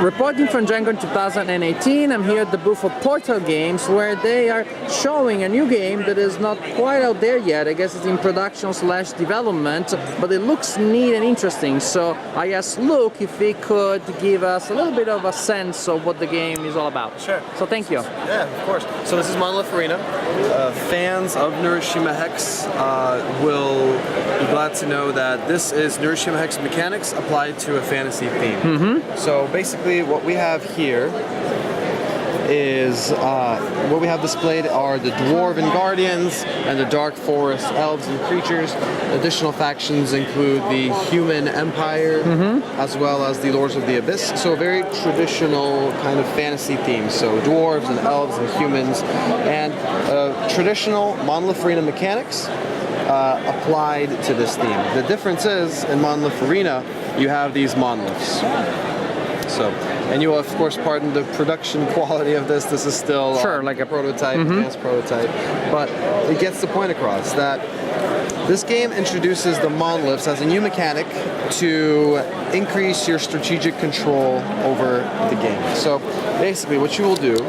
Reporting from GenCon 2018, I'm here at the booth of Portal Games, where they are showing a new game that is not quite out there yet. I guess it's in production / development, but it looks neat and interesting. So I asked Luke if he could give us a little bit of a sense of what the game is all about. Sure. So thank you. Yeah, of course. So this is Monolith Arena. Fans of Neuroshima Hex will be glad to know that this is Neuroshima Hex mechanics applied to a fantasy theme. So basically what we have here is what we have displayed are the Dwarven Guardians and the Dark Forest Elves and Creatures. Additional factions include the Human Empire as well as the Lords of the Abyss. So a very traditional kind of fantasy theme. So dwarves and elves and humans and traditional Monolith Arena mechanics applied to this theme. The difference is in Monolith Arena you have these monoliths. So, and you will of course pardon the production quality of this. This is still like a prototype, advanced prototype, but it gets the point across that this game introduces the monoliths as a new mechanic to increase your strategic control over the game. So basically what you will do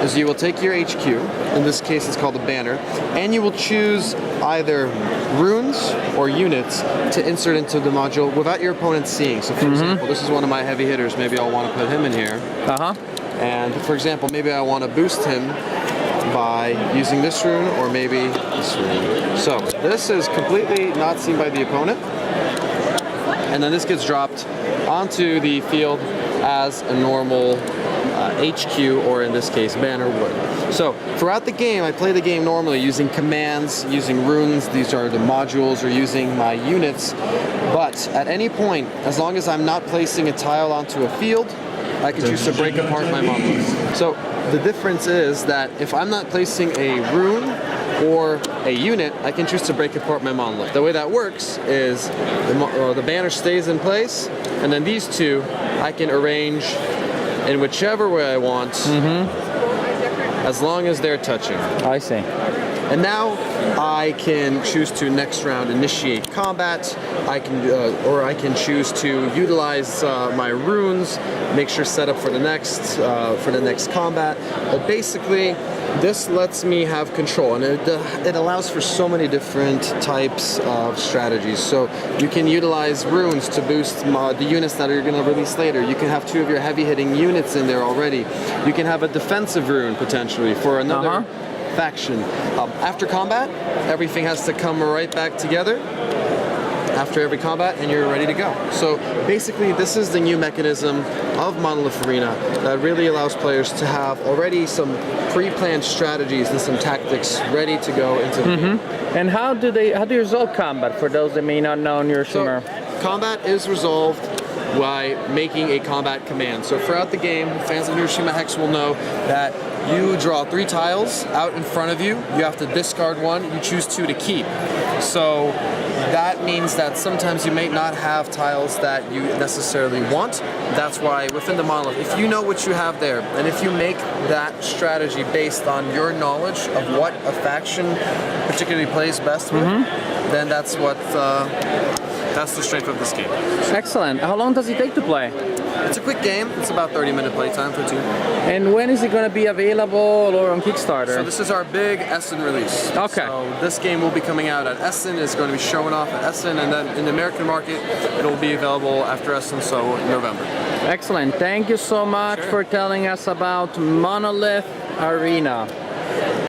is you will take your HQ, in this case it's called a banner, and you will choose either runes or units to insert into the module without your opponent seeing. So for example, this is one of my heavy hitters, maybe I'll want to put him in here. And for example, maybe I want to boost him by using this rune or maybe this rune. So this is completely not seen by the opponent, and then this gets dropped onto the field as a normal HQ, or in this case banner would. So throughout the game I play the game normally using commands, using runes, these are the modules, or using my units, but at any point, as long as I'm not placing a tile onto a field, I can choose to break apart my monoliths. So the difference is that if I'm not placing a rune or a unit, I can choose to break apart my monolith. The way that works is the banner stays in place, and then these two I can arrange in whichever way I want, as long as they're touching. I see. And now I can choose to next round initiate combat. I can choose to utilize my runes, make sure set up for the next combat. But basically, this lets me have control, and it allows for so many different types of strategies. So you can utilize runes to boost the units that you're going to release later. You can have two of your heavy-hitting units in there already. You can have a defensive rune potentially for another faction. After combat, everything has to come right back together after every combat, and you're ready to go. So basically this is the new mechanism of Monolith Arena that really allows players to have already some pre-planned strategies and some tactics ready to go into the game. And how do you resolve combat for those that may not know Neuroshima? So combat is resolved by making a combat command. So throughout the game, fans of Neuroshima Hex will know that you draw 3 tiles out in front of you. You have to discard one. You choose 2 to keep. So that means that sometimes you may not have tiles that you necessarily want. That's why within the monolith, if you know what you have there, and if you make that strategy based on your knowledge of what a faction particularly plays best with, then that's what that's the strength of this game. Excellent. How long does it take to play? It's a quick game. It's about 30-minute playtime for 2. And when is it going to be available or on Kickstarter? So this is our big Essen release. Okay. So this game will be coming out at Essen. It's going to be showing off at Essen, and then in the American market, it'll be available after Essen, so in November. Excellent. Thank you so much for telling us about Monolith Arena.